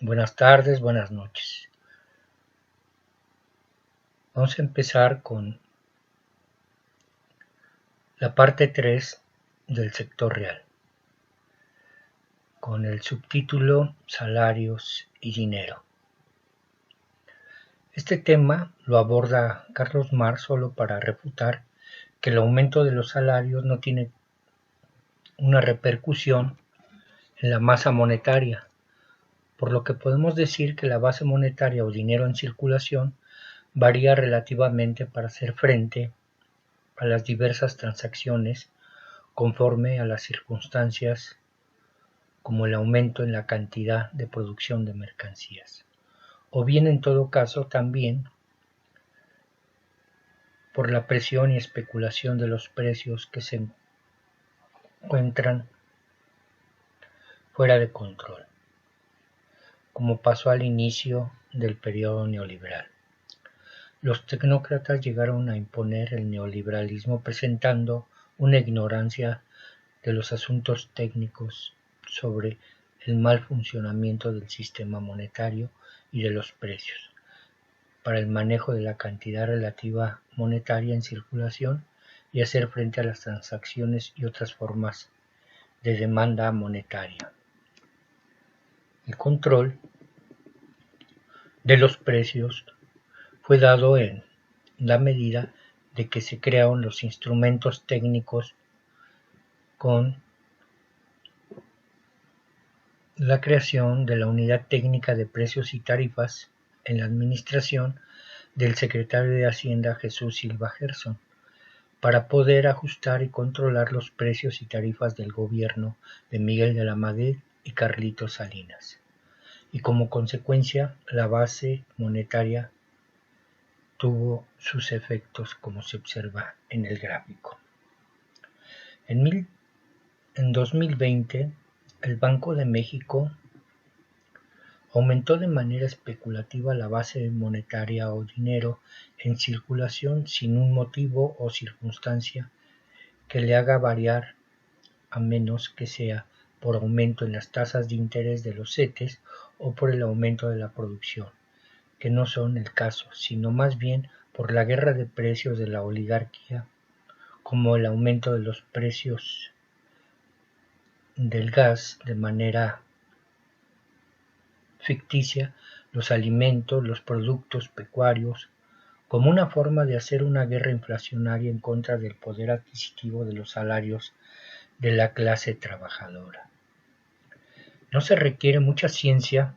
Buenas tardes, buenas noches. Vamos a empezar con la parte 3 del sector real, con el subtítulo Salarios y Dinero. Este tema lo aborda Carlos Marx solo para refutar que el aumento de los salarios no tiene una repercusión en la masa monetaria, por lo que podemos decir que la base monetaria o dinero en circulación varía relativamente para hacer frente a las diversas transacciones conforme a las circunstancias, como el aumento en la cantidad de producción de mercancías, o bien en todo caso también por la presión y especulación de los precios que se encuentran fuera de control, como pasó al inicio del periodo neoliberal. Los tecnócratas llegaron a imponer el neoliberalismo presentando una ignorancia de los asuntos técnicos sobre el mal funcionamiento del sistema monetario y de los precios, para el manejo de la cantidad relativa monetaria en circulación y hacer frente a las transacciones y otras formas de demanda monetaria. El control de los precios fue dado en la medida de que se crearon los instrumentos técnicos con la creación de la Unidad Técnica de Precios y Tarifas en la administración del secretario de Hacienda Jesús Silva Gerson, para poder ajustar y controlar los precios y tarifas del gobierno de Miguel de la Madrid y Carlitos Salinas, y como consecuencia la base monetaria tuvo sus efectos como se observa en el gráfico. En 2020, el Banco de México aumentó de manera especulativa la base monetaria o dinero en circulación sin un motivo o circunstancia que le haga variar, a menos que sea por aumento en las tasas de interés de los CETES o por el aumento de la producción, que no son el caso, sino más bien por la guerra de precios de la oligarquía, como el aumento de los precios del gas de manera ficticia, los alimentos, los productos pecuarios, como una forma de hacer una guerra inflacionaria en contra del poder adquisitivo de los salarios de la clase trabajadora. No se requiere mucha ciencia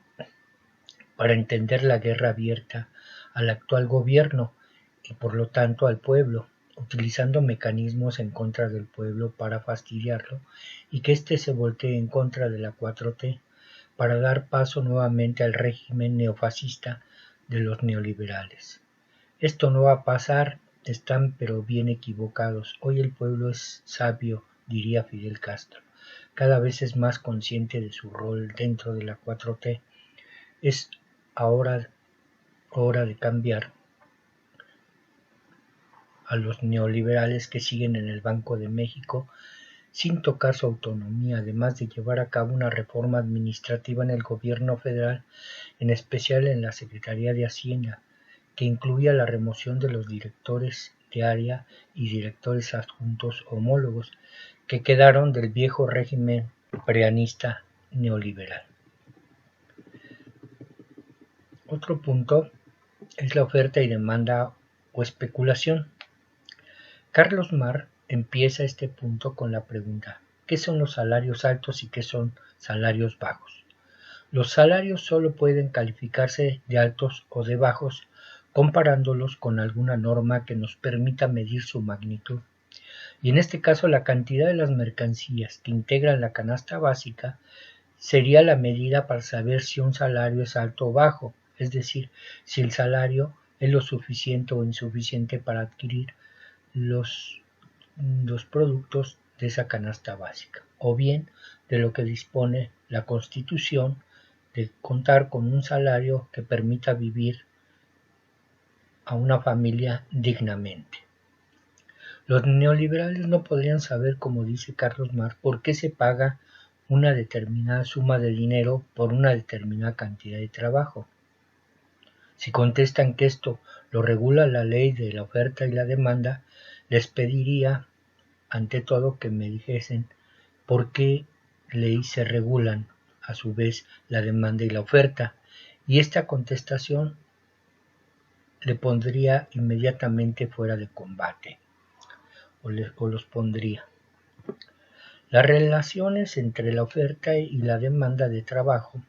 para entender la guerra abierta al actual gobierno y por lo tanto al pueblo, utilizando mecanismos en contra del pueblo para fastidiarlo y que éste se voltee en contra de la 4T para dar paso nuevamente al régimen neofascista de los neoliberales. Esto no va a pasar, están pero bien equivocados. Hoy el pueblo es sabio, diría Fidel Castro. Cada vez es más consciente de su rol dentro de la 4T. Es ahora hora de cambiar a los neoliberales que siguen en el Banco de México sin tocar su autonomía, además de llevar a cabo una reforma administrativa en el gobierno federal, en especial en la Secretaría de Hacienda, que incluía la remoción de los directores de área y directores adjuntos homólogos que quedaron del viejo régimen prianista neoliberal. Otro punto es la oferta y demanda o especulación. Carlos Marx empieza este punto con la pregunta: ¿qué son los salarios altos y qué son salarios bajos? Los salarios solo pueden calificarse de altos o de bajos comparándolos con alguna norma que nos permita medir su magnitud. Y en este caso la cantidad de las mercancías que integran la canasta básica sería la medida para saber si un salario es alto o bajo, es decir, si el salario es lo suficiente o insuficiente para adquirir los productos de esa canasta básica, o bien de lo que dispone la Constitución, de contar con un salario que permita vivir a una familia dignamente. Los neoliberales no podrían saber, como dice Carlos Marx, por qué se paga una determinada suma de dinero por una determinada cantidad de trabajo. Si contestan que esto lo regula la ley de la oferta y la demanda, les pediría ante todo que me dijesen por qué ley se regulan a su vez la demanda y la oferta, y esta contestación le pondría inmediatamente fuera de combate, o los pondría. Las relaciones entre la oferta y la demanda de trabajo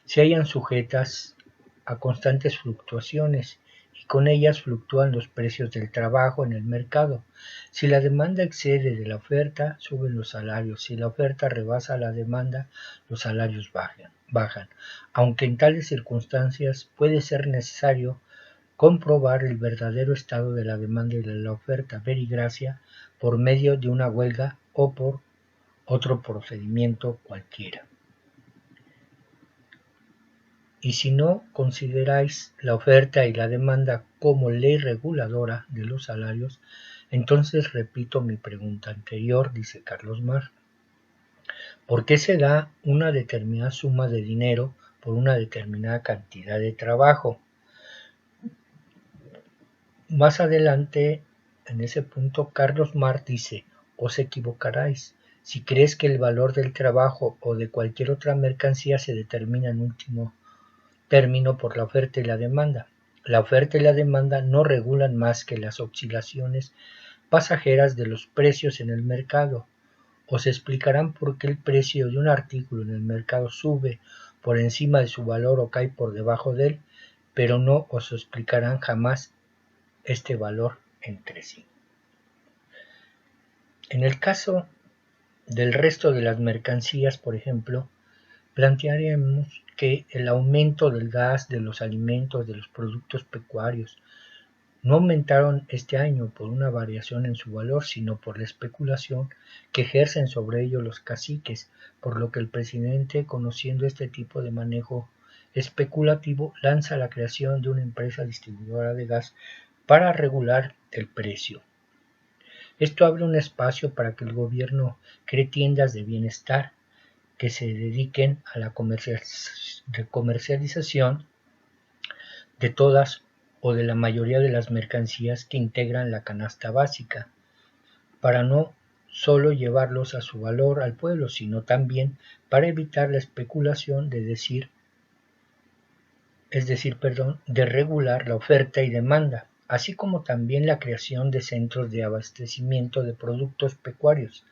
se hallan sujetas a constantes fluctuaciones y con ellas fluctúan los precios del trabajo en el mercado. Si la demanda excede de la oferta, suben los salarios. Si la oferta rebasa la demanda, los salarios bajan. Aunque en tales circunstancias puede ser necesario comprobar el verdadero estado de la demanda y de la oferta verigracia por medio de una huelga o por otro procedimiento cualquiera. Y si no consideráis la oferta y la demanda como ley reguladora de los salarios, entonces repito mi pregunta anterior, dice Carlos Marx. ¿Por qué se da una determinada suma de dinero por una determinada cantidad de trabajo? Más adelante, en ese punto, Carlos Marx dice, os equivocaráis si crees que el valor del trabajo o de cualquier otra mercancía se determina en último término por la oferta y la demanda. La oferta y la demanda no regulan más que las oscilaciones pasajeras de los precios en el mercado. Os explicarán por qué el precio de un artículo en el mercado sube por encima de su valor o cae por debajo de él, pero no os explicarán jamás este valor entre sí. En el caso del resto de las mercancías, por ejemplo, plantearemos que el aumento del gas, de los alimentos, de los productos pecuarios, no aumentaron este año por una variación en su valor, sino por la especulación que ejercen sobre ello los caciques, por lo que el presidente, conociendo este tipo de manejo especulativo, lanza la creación de una empresa distribuidora de gas para regular el precio. Esto abre un espacio para que el gobierno cree tiendas de bienestar que se dediquen a la comercialización de todas o de la mayoría de las mercancías que integran la canasta básica, para no solo llevarlos a su valor al pueblo, sino también para evitar la especulación de regular la oferta y demanda, así como también la creación de centros de abastecimiento de productos pecuarios,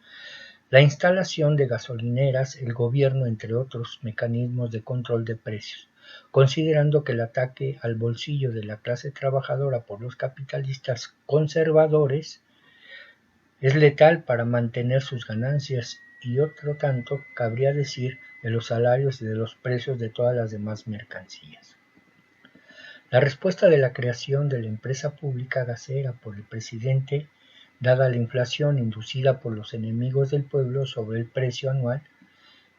la instalación de gasolineras, el gobierno, entre otros mecanismos de control de precios, considerando que el ataque al bolsillo de la clase trabajadora por los capitalistas conservadores es letal para mantener sus ganancias, y otro tanto cabría decir de los salarios y de los precios de todas las demás mercancías. La respuesta de la creación de la empresa pública gasera por el presidente, dada la inflación inducida por los enemigos del pueblo sobre el precio anual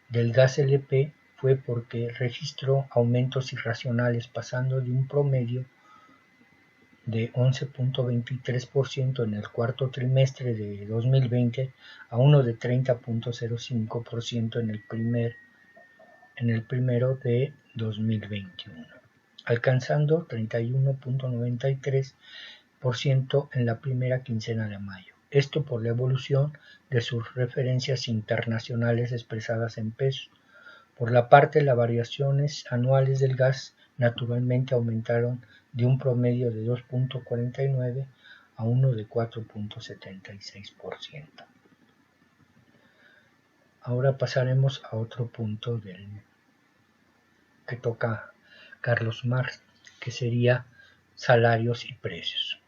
del gas LP, fue porque registró aumentos irracionales, pasando de un promedio de 11.23% en el cuarto trimestre de 2020 a uno de 30.05% en el primero de 2021. Alcanzando 31.93% en la primera quincena de mayo. Esto por la evolución de sus referencias internacionales expresadas en pesos. Por la parte, las variaciones anuales del gas naturalmente aumentaron de un promedio de 2.49 a uno de 4.76%. Ahora pasaremos a otro punto que toca Carlos Marx, que sería salarios y precios.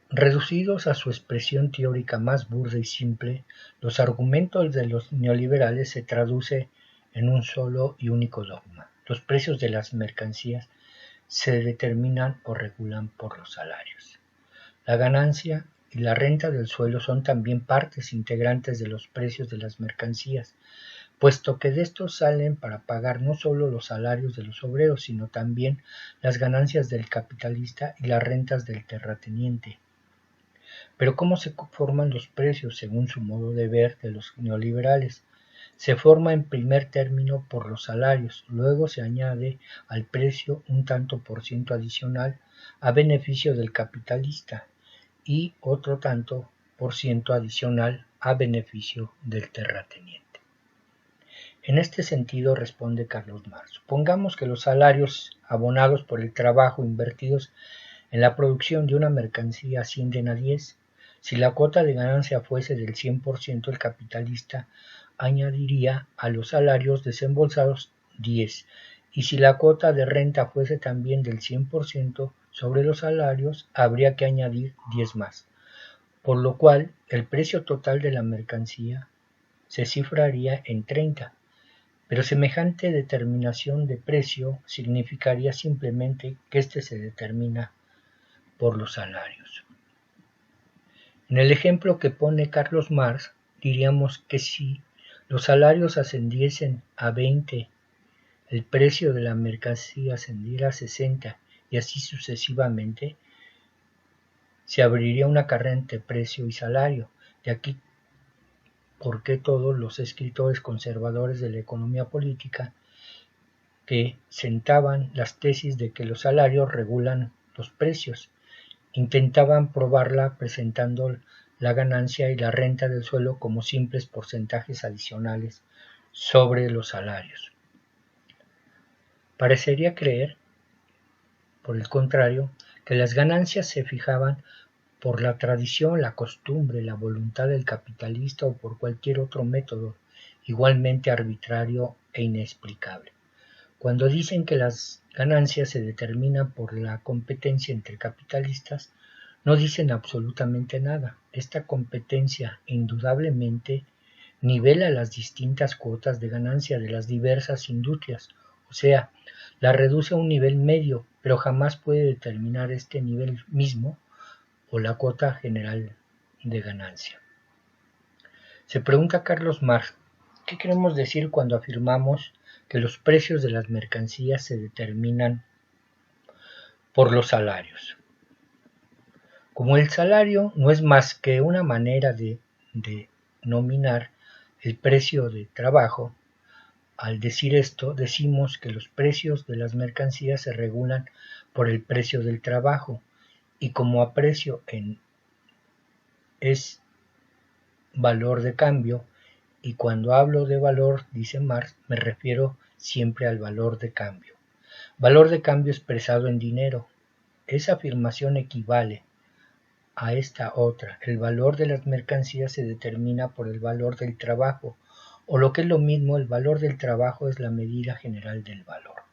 Reducidos a su expresión teórica más burda y simple, los argumentos de los neoliberales se traducen en un solo y único dogma: los precios de las mercancías se determinan o regulan por los salarios. La ganancia y la renta del suelo son también partes integrantes de los precios de las mercancías, puesto que de estos salen para pagar no solo los salarios de los obreros, sino también las ganancias del capitalista y las rentas del terrateniente. Pero ¿cómo se forman los precios según su modo de ver de los neoliberales? Se forma en primer término por los salarios, luego se añade al precio un tanto por ciento adicional a beneficio del capitalista y otro tanto por ciento adicional a beneficio del terrateniente. En este sentido responde Carlos Marx. Supongamos que los salarios abonados por el trabajo invertidos en la producción de una mercancía ascienden a 10. Si la cuota de ganancia fuese del 100%, el capitalista añadiría a los salarios desembolsados 10, y si la cuota de renta fuese también del 100% sobre los salarios, habría que añadir 10 más, por lo cual el precio total de la mercancía se cifraría en 30. Pero semejante determinación de precio significaría simplemente que éste se determina por los salarios. En el ejemplo que pone Carlos Marx, diríamos que si los salarios ascendiesen a 20, el precio de la mercancía ascendiera a 60 y así sucesivamente, se abriría una carrera entre precio y salario. De aquí por qué todos los escritores conservadores de la economía política que sentaban las tesis de que los salarios regulan los precios, intentaban probarla presentando la ganancia y la renta del suelo como simples porcentajes adicionales sobre los salarios. Parecería creer, por el contrario, que las ganancias se fijaban por la tradición, la costumbre, la voluntad del capitalista o por cualquier otro método igualmente arbitrario e inexplicable. Cuando dicen que las ganancias se determinan por la competencia entre capitalistas, no dicen absolutamente nada. Esta competencia indudablemente nivela las distintas cuotas de ganancia de las diversas industrias, o sea, la reduce a un nivel medio, pero jamás puede determinar este nivel mismo o la cuota general de ganancia. Se pregunta Carlos Marx, ¿qué queremos decir cuando afirmamos que los precios de las mercancías se determinan por los salarios? Como el salario no es más que una manera de denominar el precio de trabajo, al decir esto decimos que los precios de las mercancías se regulan por el precio del trabajo, y como a precio es valor de cambio, y cuando hablo de valor, dice Marx, me refiero siempre al valor de cambio. Valor de cambio expresado en dinero. Esa afirmación equivale a esta otra. El valor de las mercancías se determina por el valor del trabajo, o lo que es lo mismo, el valor del trabajo es la medida general del valor.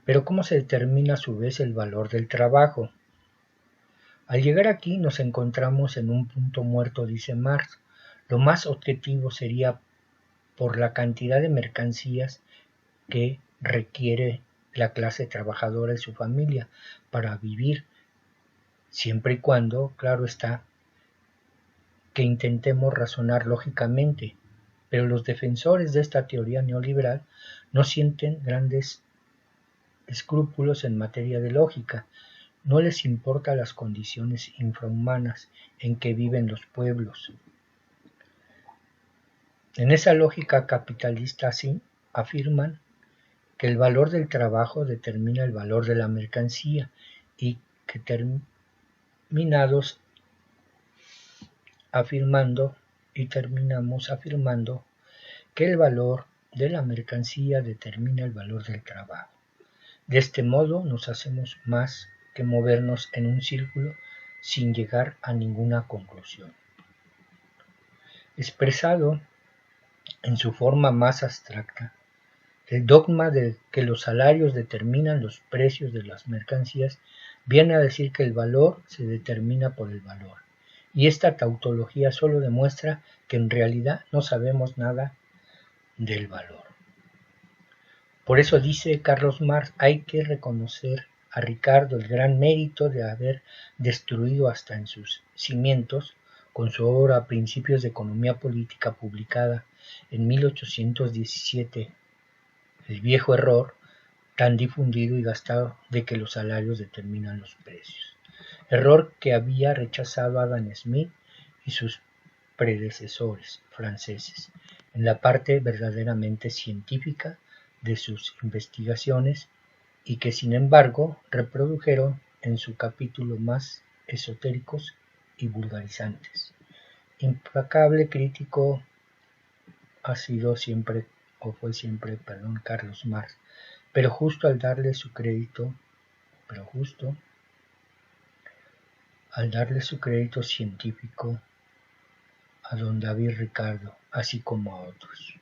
Pero ¿cómo se determina a su vez el valor del trabajo? Al llegar aquí nos encontramos en un punto muerto, dice Marx. Lo más objetivo sería por la cantidad de mercancías que requiere la clase trabajadora y su familia para vivir, siempre y cuando, claro está, que intentemos razonar lógicamente, pero los defensores de esta teoría neoliberal no sienten grandes escrúpulos en materia de lógica. No les importan las condiciones infrahumanas en que viven los pueblos. En esa lógica capitalista así afirman que el valor del trabajo determina el valor de la mercancía y que terminamos afirmando que el valor de la mercancía determina el valor del trabajo. De este modo nos hacemos más que movernos en un círculo sin llegar a ninguna conclusión. Expresado en su forma más abstracta, el dogma de que los salarios determinan los precios de las mercancías viene a decir que el valor se determina por el valor, y esta tautología solo demuestra que en realidad no sabemos nada del valor. Por eso dice Carlos Marx, hay que reconocer a Ricardo el gran mérito de haber destruido hasta en sus cimientos, con su obra Principios de Economía Política publicada en 1817, el viejo error tan difundido y gastado de que los salarios determinan los precios. error que había rechazado Adam Smith y sus predecesores franceses en la parte verdaderamente científica de sus investigaciones y que sin embargo reprodujeron en su capítulo más esotéricos y vulgarizantes. Implacable crítico ha sido siempre, o fue siempre, Carlos Marx, pero justo al darle su crédito científico a don David Ricardo, así como a otros.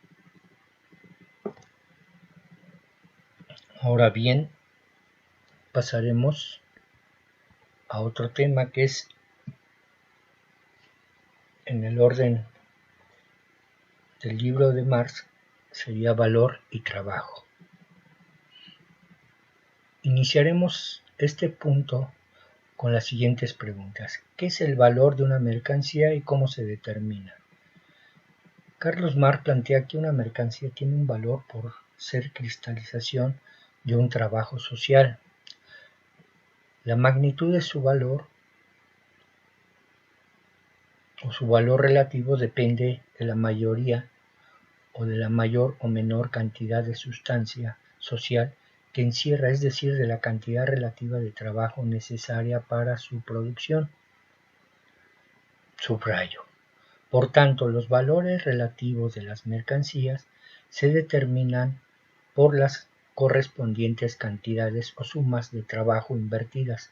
Ahora bien, pasaremos a otro tema que es en el orden del libro de Marx, sería valor y trabajo. Iniciaremos este punto con las siguientes preguntas. ¿Qué es el valor de una mercancía y cómo se determina? Carlos Marx plantea que una mercancía tiene un valor por ser cristalización de un trabajo social. La magnitud de su valor o su valor relativo depende de la mayoría o de la mayor o menor cantidad de sustancia social que encierra, es decir, de la cantidad relativa de trabajo necesaria para su producción. Subrayo. Por tanto, los valores relativos de las mercancías se determinan por las correspondientes cantidades o sumas de trabajo invertidas,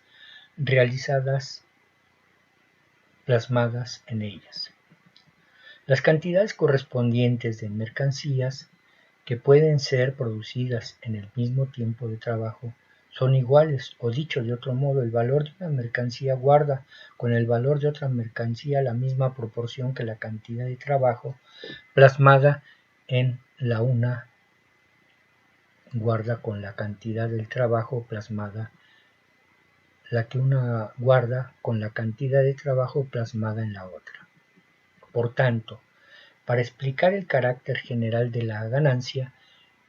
realizadas, plasmadas en ellas. Las cantidades correspondientes de mercancías que pueden ser producidas en el mismo tiempo de trabajo son iguales, o dicho de otro modo, el valor de una mercancía guarda con el valor de otra mercancía la misma proporción que la cantidad de trabajo plasmada en la una guarda con la cantidad del trabajo plasmada, la que una guarda con la cantidad de trabajo plasmada en la otra. Por tanto, para explicar el carácter general de la ganancia,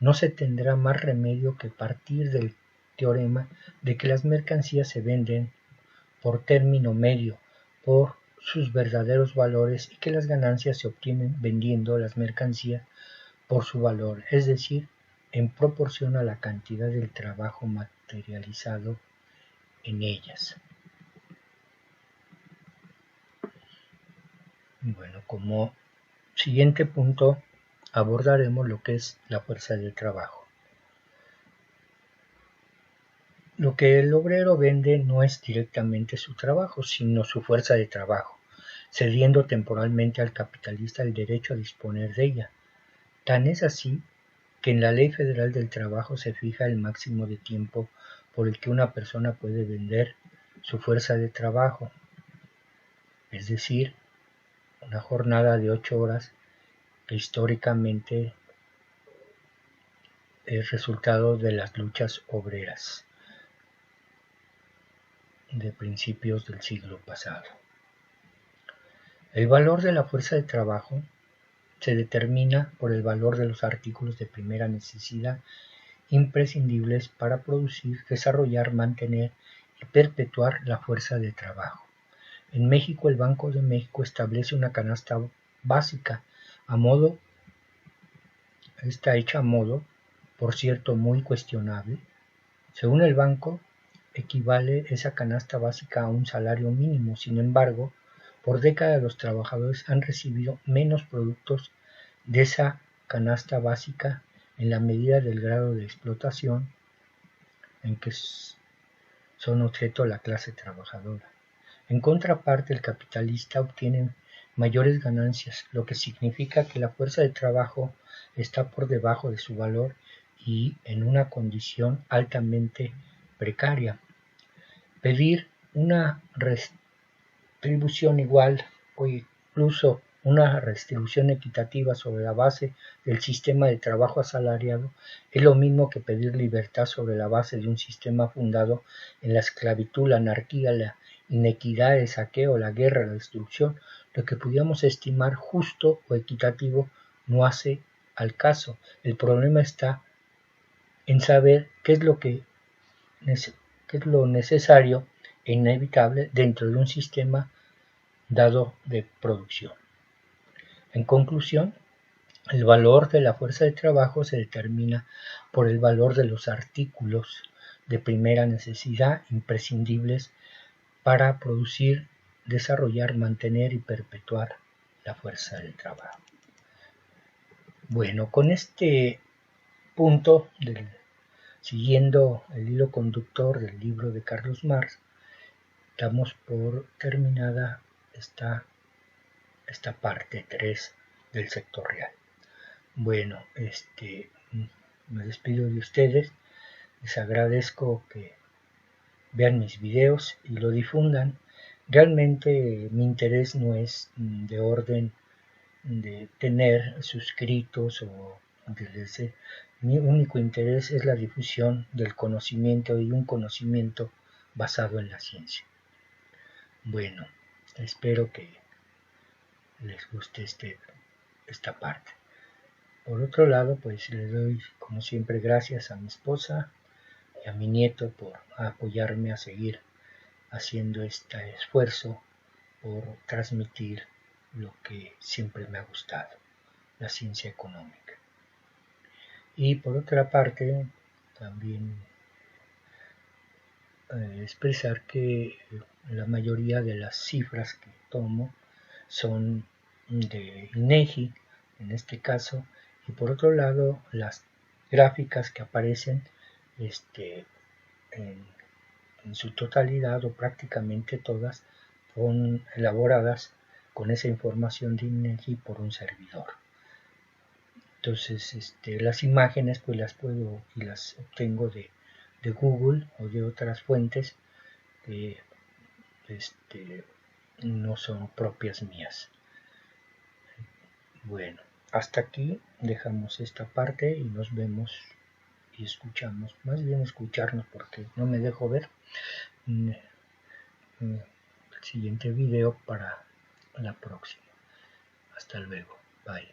no se tendrá más remedio que partir del teorema de que las mercancías se venden por término medio, por sus verdaderos valores, y que las ganancias se obtienen vendiendo las mercancías por su valor, es decir, en proporción a la cantidad del trabajo materializado en ellas. Bueno, como siguiente punto abordaremos lo que es la fuerza del trabajo. Lo que el obrero vende no es directamente su trabajo, sino su fuerza de trabajo, cediendo temporalmente al capitalista el derecho a disponer de ella. Tan es así que en la Ley Federal del Trabajo se fija el máximo de tiempo por el que una persona puede vender su fuerza de trabajo, es decir, una jornada de 8 horas que históricamente es resultado de las luchas obreras de principios del siglo pasado. El valor de la fuerza de trabajo se determina por el valor de los artículos de primera necesidad imprescindibles para producir, desarrollar, mantener y perpetuar la fuerza de trabajo. En México, el Banco de México establece una canasta básica está hecha a modo, por cierto, muy cuestionable. Según el banco, equivale esa canasta básica a un salario mínimo. Sin embargo, por décadas los trabajadores han recibido menos productos de esa canasta básica en la medida del grado de explotación en que son objeto la clase trabajadora. En contraparte, el capitalista obtiene mayores ganancias, lo que significa que la fuerza de trabajo está por debajo de su valor y en una condición altamente precaria. Pedir una retribución igual o incluso una retribución equitativa sobre la base del sistema de trabajo asalariado es lo mismo que pedir libertad sobre la base de un sistema fundado en la esclavitud, la anarquía, la inequidad, el saqueo, la guerra, la destrucción. Lo que pudiéramos estimar justo o equitativo no hace al caso. El problema está en saber qué es lo necesario e inevitable dentro de un sistema dado de producción. En conclusión, el valor de la fuerza de trabajo se determina por el valor de los artículos de primera necesidad imprescindibles para producir, desarrollar, mantener y perpetuar la fuerza del trabajo. Bueno, con este punto, siguiendo el hilo conductor del libro de Carlos Marx, damos por terminada esta parte 3 del sector real. Bueno, me despido de ustedes, les agradezco que vean mis videos y lo difundan. Realmente mi interés no es de orden de tener suscritos o de mi único interés es la difusión del conocimiento y un conocimiento basado en la ciencia. Bueno, espero que les guste esta parte. Por otro lado, pues le doy como siempre gracias a mi esposa y a mi nieto por apoyarme a seguir haciendo este esfuerzo por transmitir lo que siempre me ha gustado, la ciencia económica. Y por otra parte, también expresar que la mayoría de las cifras que tomo son de INEGI, en este caso, y por otro lado, las gráficas que aparecen en su totalidad o prácticamente todas son elaboradas con esa información de INEGI por un servidor. Entonces, las imágenes pues las puedo y las obtengo de Google o de otras fuentes que no son propias mías. Bueno, hasta aquí dejamos esta parte y nos vemos y escuchamos, más bien escucharnos porque no me dejo ver, el siguiente video para la próxima. Hasta luego, bye.